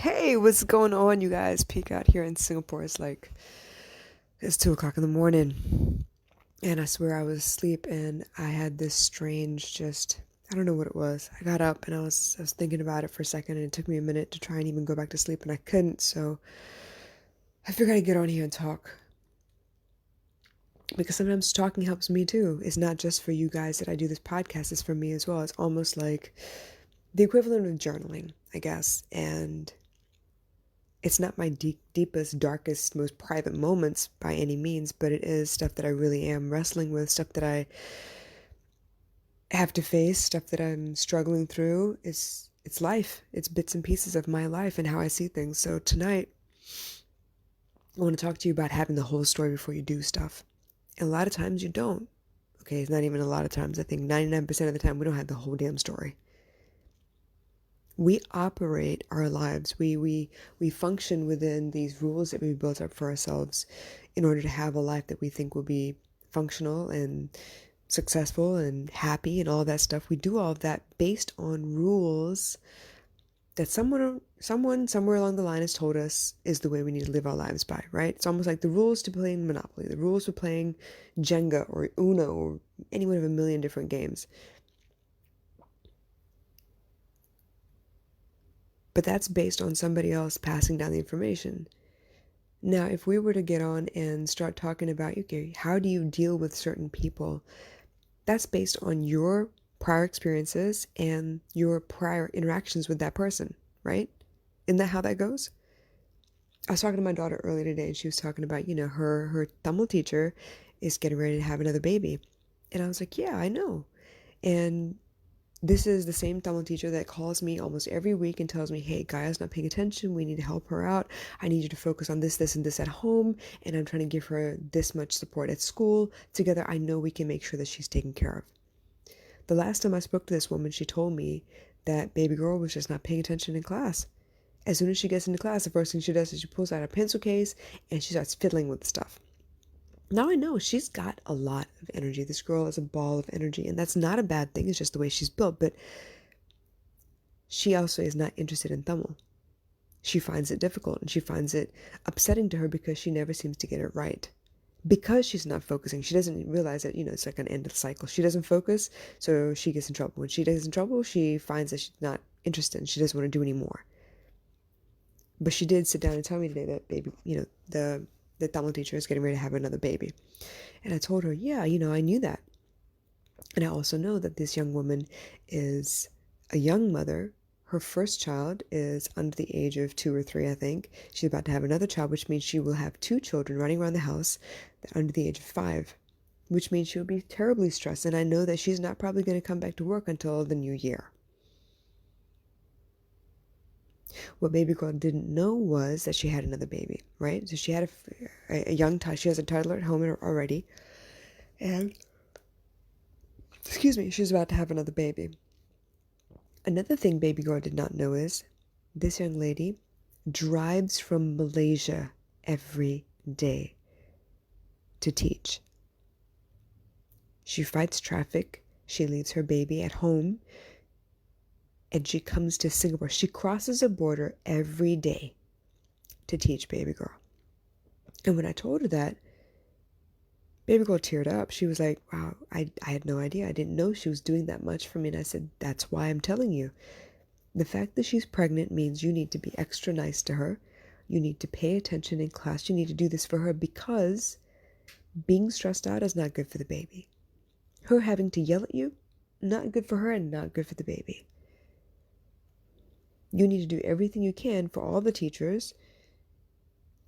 Hey, what's going on, you guys? Peek out here in Singapore. It's 2 o'clock in the morning, and I swear I was asleep, and I had this strange, just I don't know what it was. I got up and I was thinking about it for a second, and it took me a minute to try and even go back to sleep, and I couldn't. So I figured I'd get on here and talk because sometimes talking helps me too. It's not just for you guys that I do this podcast; it's for me as well. It's almost like the equivalent of journaling, I guess, and it's not my deepest, darkest, most private moments by any means, but it is stuff that I really am wrestling with, stuff that I have to face, stuff that I'm struggling through. It's life. It's bits and pieces of my life and how I see things. So tonight, I want to talk to you about having the whole story before you do stuff. And a lot of times you don't. Okay, it's not even a lot of times. I think 99% of the time we don't have the whole damn story. We operate our lives. We function within these rules that we built up for ourselves in order to have a life that we think will be functional and successful and happy and all that stuff. We do all of that based on rules that someone somewhere along the line has told us is the way we need to live our lives by, right? It's almost like the rules to playing Monopoly, the rules for playing Jenga or Uno or any one of a million different games. But that's based on somebody else passing down the information. Now, if we were to get on and start talking about, okay, how do you deal with certain people? That's based on your prior experiences and your prior interactions with that person, right? Isn't that how that goes? I was talking to my daughter earlier today and she was talking about, her Tamil teacher is getting ready to have another baby. And I was like, yeah, I know. And this is the same Tamil teacher that calls me almost every week and tells me, hey, Gaia's not paying attention. We need to help her out. I need you to focus on this, this, and this at home. And I'm trying to give her this much support at school. Together, I know we can make sure that she's taken care of. The last time I spoke to this woman, she told me that baby girl was just not paying attention in class. As soon as she gets into class, the first thing she does is she pulls out a pencil case and she starts fiddling with stuff. Now I know she's got a lot of energy. This girl is a ball of energy, and that's not a bad thing. It's just the way she's built. But she also is not interested in Tamil. She finds it difficult and she finds it upsetting to her because she never seems to get it right. Because she's not focusing, she doesn't realize that, it's like an end of the cycle. She doesn't focus, so she gets in trouble. When she gets in trouble, she finds that she's not interested and she doesn't want to do anymore. But she did sit down and tell me today that baby, the Tamil teacher is getting ready to have another baby. And I told her, yeah, I knew that. And I also know that this young woman is a young mother. Her first child is under the age of 2 or 3, I think. She's about to have another child, which means she will have 2 children running around the house under the age of 5, which means she'll be terribly stressed. And I know that she's not probably going to come back to work until the new year. What baby girl didn't know was that she had another baby, right? So she had a young toddler. She has a toddler at home already. And, excuse me, she's about to have another baby. Another thing baby girl did not know is this young lady drives from Malaysia every day to teach. She fights traffic. She leaves her baby at home. And she comes to Singapore. She crosses a border every day to teach baby girl. And when I told her that, baby girl teared up. She was like, wow, I had no idea. I didn't know she was doing that much for me. And I said, that's why I'm telling you. The fact that she's pregnant means you need to be extra nice to her. You need to pay attention in class. You need to do this for her because being stressed out is not good for the baby. Her having to yell at you, not good for her and not good for the baby. You need to do everything you can for all the teachers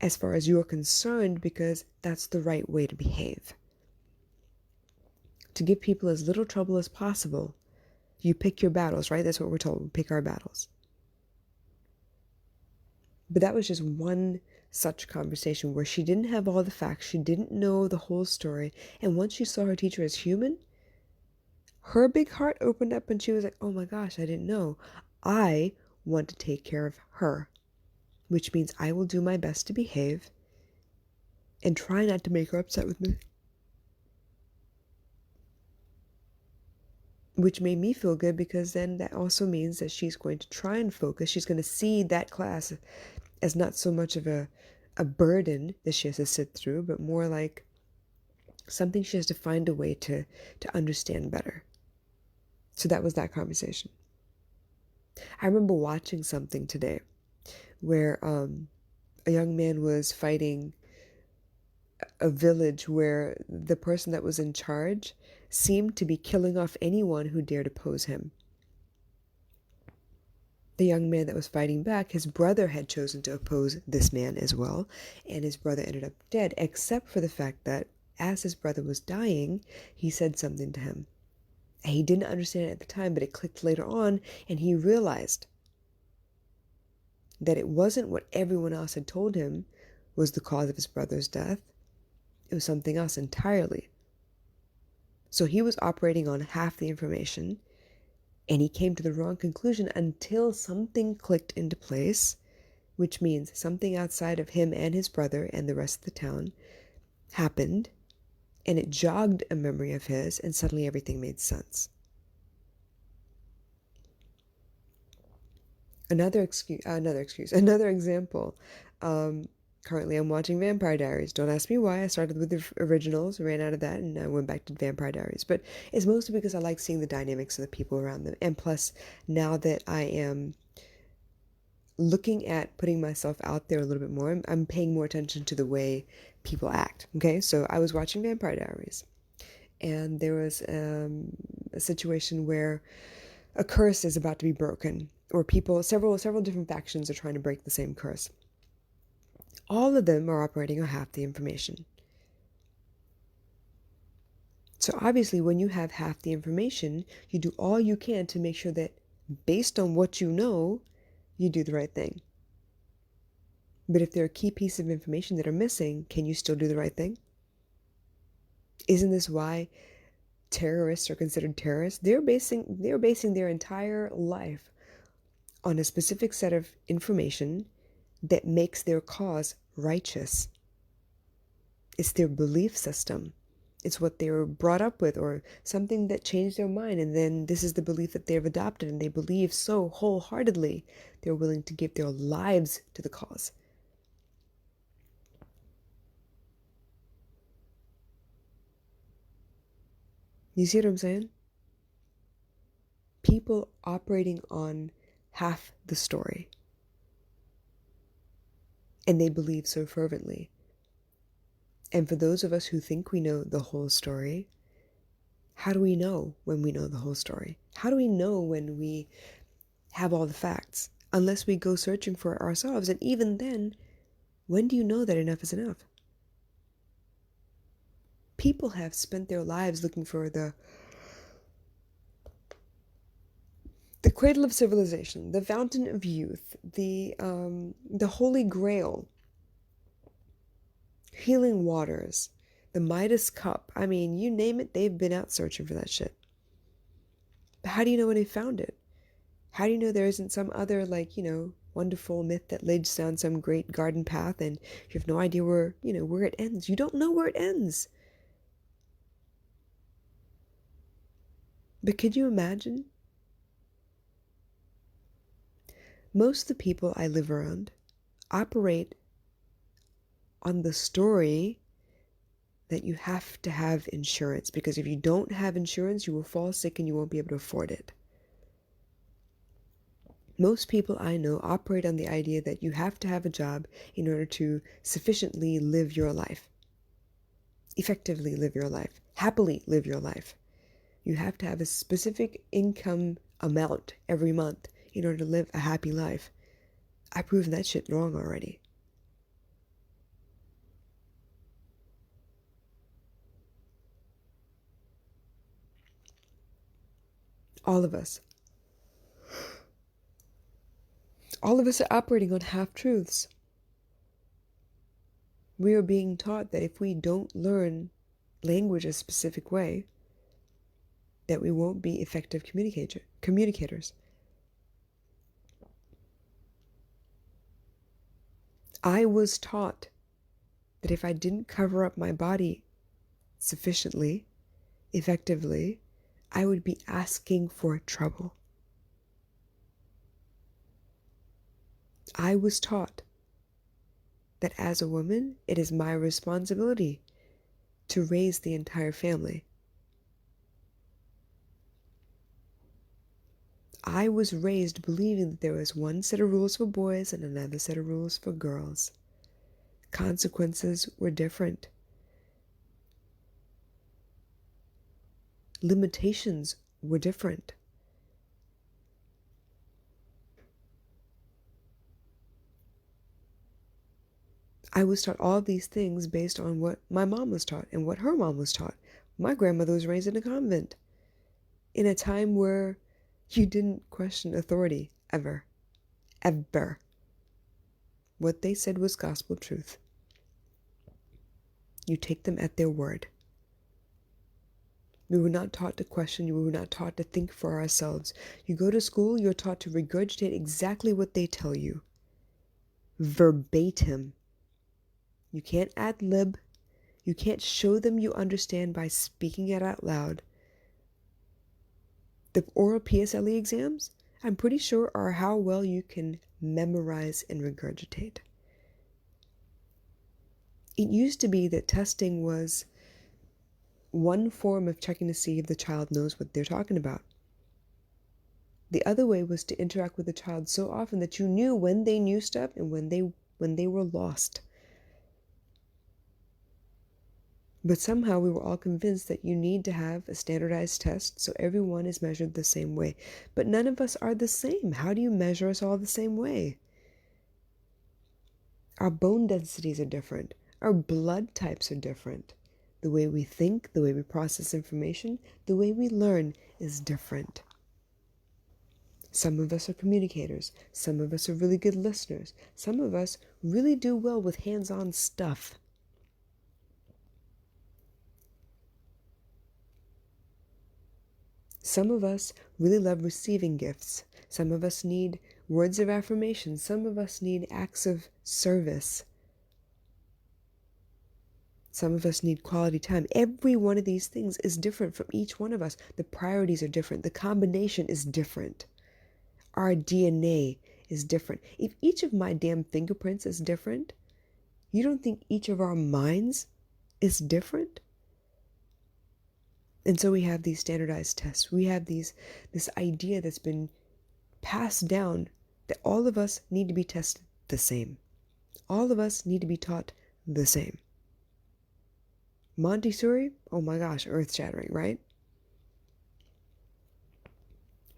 as far as you're concerned because that's the right way to behave. To give people as little trouble as possible. You pick your battles, right? That's what we're told. We pick our battles. But that was just one such conversation where she didn't have all the facts. She didn't know the whole story. And once she saw her teacher as human, her big heart opened up and she was like, oh my gosh, I didn't know. I want to take care of her, which means I will do my best to behave and try not to make her upset with me. which made me feel good because then that also means that she's going to try and focus. She's going to see that class as not so much of a burden that she has to sit through, but more like something she has to find a way to understand better. So that was that conversation. I remember watching something today where a young man was fighting a village where the person that was in charge seemed to be killing off anyone who dared oppose him. The young man that was fighting back, his brother had chosen to oppose this man as well, and his brother ended up dead, except for the fact that as his brother was dying, he said something to him. And he didn't understand it at the time, but it clicked later on, and he realized that it wasn't what everyone else had told him was the cause of his brother's death. It was something else entirely. So he was operating on half the information, and he came to the wrong conclusion until something clicked into place, which means something outside of him and his brother and the rest of the town happened, and it jogged a memory of his, and suddenly everything made sense. Another example. Currently, I'm watching Vampire Diaries. Don't ask me why. I started with the originals, ran out of that, and I went back to Vampire Diaries. But it's mostly because I like seeing the dynamics of the people around them. And plus, now that I am looking at putting myself out there a little bit more, I'm paying more attention to the way people act. Okay, so I was watching Vampire Diaries, and there was a situation where a curse is about to be broken, or people, several different factions are trying to break the same curse. All of them are operating on half the information. So obviously, when you have half the information, you do all you can to make sure that based on what you know, you do the right thing. But if there are key pieces of information that are missing, can you still do the right thing? Isn't this why terrorists are considered terrorists? They're basing their entire life on a specific set of information that makes their cause righteous. It's their belief system. It's what they were brought up with, or something that changed their mind, and then this is the belief that they've adopted, and they believe so wholeheartedly they're willing to give their lives to the cause. You see what I'm saying? People operating on half the story, and they believe so fervently. And for those of us who think we know the whole story, how do we know when we know the whole story? How do we know when we have all the facts? Unless we go searching for it ourselves. And even then, when do you know that enough is enough? People have spent their lives looking for the cradle of civilization, the fountain of youth, the holy grail, healing waters, the Midas cup. I mean, you name it, they've been out searching for that shit. But how do you know when they found it? How do you know there isn't some other, wonderful myth that leads down some great garden path and you have no idea where it ends? You don't know where it ends. But could you imagine? Most of the people I live around operate on the story that you have to have insurance, because if you don't have insurance, you will fall sick and you won't be able to afford it. Most people I know operate on the idea that you have to have a job in order to sufficiently live your life, effectively live your life, happily live your life. You have to have a specific income amount every month in order to live a happy life. I've proven that shit wrong already. All of us. All of us are operating on half-truths. We are being taught that if we don't learn language a specific way, that we won't be effective communicators. I was taught that if I didn't cover up my body sufficiently, effectively, I would be asking for trouble. I was taught that as a woman, it is my responsibility to raise the entire family. I was raised believing that there was one set of rules for boys and another set of rules for girls. Consequences were different. Limitations were different. I was taught all these things based on what my mom was taught and what her mom was taught. My grandmother was raised in a convent in a time where you didn't question authority ever. Ever. What they said was gospel truth. You take them at their word. We were not taught to question. We were not taught to think for ourselves. You go to school, you're taught to regurgitate exactly what they tell you. Verbatim. You can't ad lib. You can't show them you understand by speaking it out loud. The oral PSLE exams, I'm pretty sure, are how well you can memorize and regurgitate. It used to be that testing was one form of checking to see if the child knows what they're talking about. The other way was to interact with the child so often that you knew when they knew stuff and when they were lost. But somehow we were all convinced that you need to have a standardized test so everyone is measured the same way. But none of us are the same. How do you measure us all the same way? Our bone densities are different. Our blood types are different. The way we think, the way we process information, the way we learn is different. Some of us are communicators. Some of us are really good listeners. Some of us really do well with hands-on stuff. Some of us really love receiving gifts. Some of us need words of affirmation. Some of us need acts of service. Some of us need quality time. Every one of these things is different from each one of us. The priorities are different. The combination is different. Our DNA is different. If each of my damn fingerprints is different, you don't think each of our minds is different? And so we have these standardized tests. We have this idea that's been passed down that all of us need to be tested the same. All of us need to be taught the same. Montessori, oh my gosh, earth-shattering, right?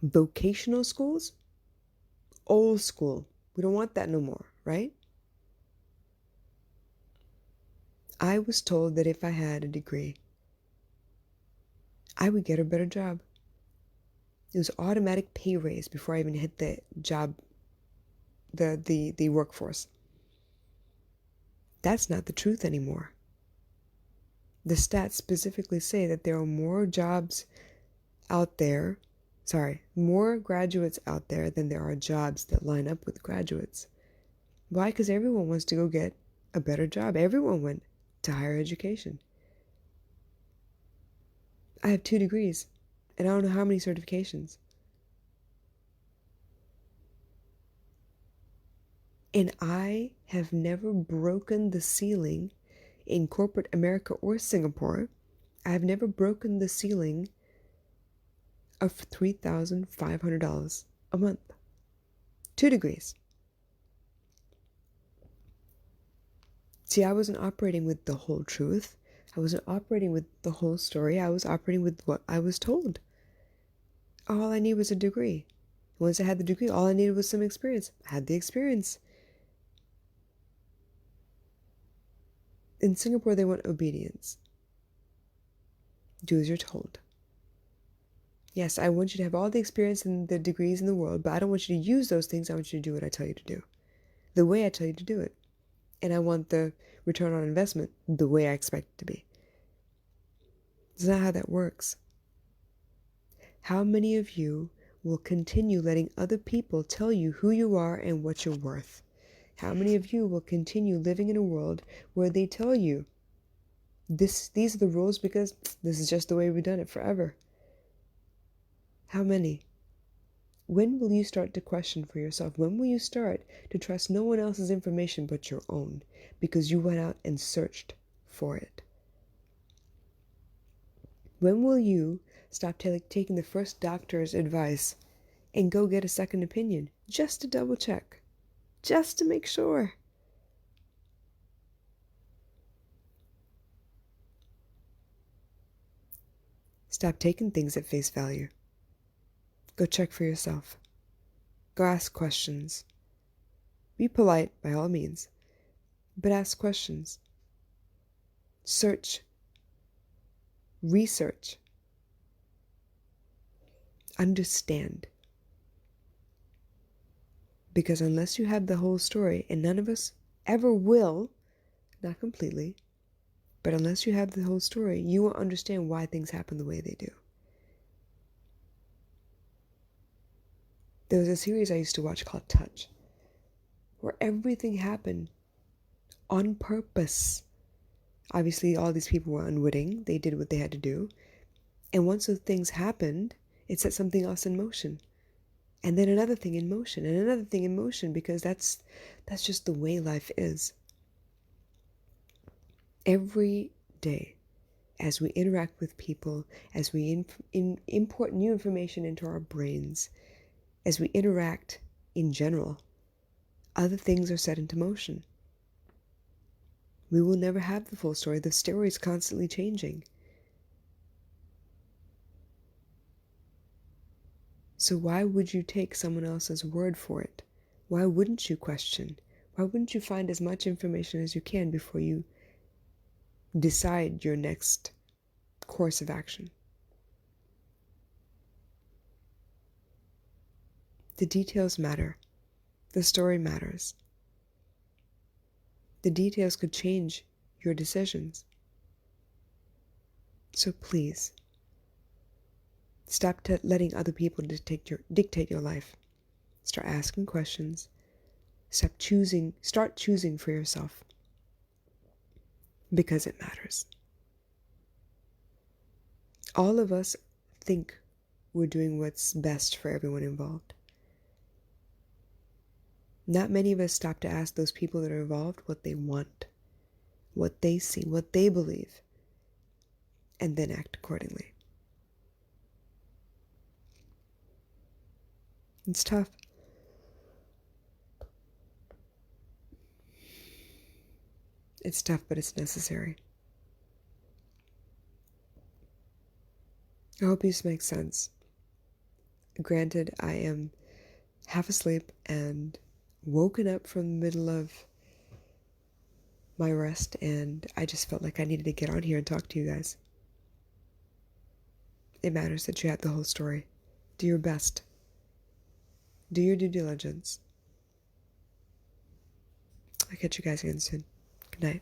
Vocational schools, old school. We don't want that no more, right? I was told that if I had a degree, I would get a better job. It was automatic pay raise before I even hit the job, the workforce. That's not the truth anymore. The stats specifically say that there are more jobs out there, more graduates out there than there are jobs that line up with graduates. Why? Because everyone wants to go get a better job. Everyone went to higher education. I have 2 degrees, and I don't know how many certifications. And I have never broken the ceiling in corporate America or Singapore. I have never broken the ceiling of $3,500 a month. 2 degrees. See, I wasn't operating with the whole truth. I wasn't operating with the whole story. I was operating with what I was told. All I needed was a degree. Once I had the degree, all I needed was some experience. I had the experience. In Singapore, they want obedience. Do as you're told. Yes, I want you to have all the experience and the degrees in the world, but I don't want you to use those things. I want you to do what I tell you to do, the way I tell you to do it. And I want the return on investment the way I expect it to be. It's not how that works. How many of you will continue letting other people tell you who you are and what you're worth? How many of you will continue living in a world where they tell you these are the rules because this is just the way we've done it forever? How many? When will you start to question for yourself? When will you start to trust no one else's information but your own because you went out and searched for it? When will you stop taking the first doctor's advice and go get a second opinion just to double check, just to make sure? Stop taking things at face value. Go check for yourself. Go ask questions. Be polite by all means, but ask questions. Search. Research. Understand. Because unless you have the whole story, and none of us ever will, not completely, but unless you have the whole story, you won't understand why things happen the way they do. There was a series I used to watch called Touch, where everything happened on purpose. Obviously, all these people were unwitting. They did what they had to do. And once those things happened, it set something else in motion. And then another thing in motion, and another thing in motion, because that's just the way life is. Every day, as we interact with people, as we import new information into our brains, as we interact in general, other things are set into motion. We will never have the full story. The story is constantly changing. So why would you take someone else's word for it? Why wouldn't you question? Why wouldn't you find as much information as you can before you decide your next course of action? The details matter. The story matters. The details could change your decisions. So please, stop letting other people dictate your life. Start asking questions. Start choosing for yourself. Because it matters. All of us think we're doing what's best for everyone involved. Not many of us stop to ask those people that are involved what they want, what they see, what they believe, and then act accordingly. It's tough. It's tough, but it's necessary. I hope this makes sense. Granted, I am half asleep and woken up from the middle of my rest, and I just felt like I needed to get on here and talk to you guys. It matters that you have the whole story. Do your best. Do your due diligence. I'll catch you guys again soon. Good night.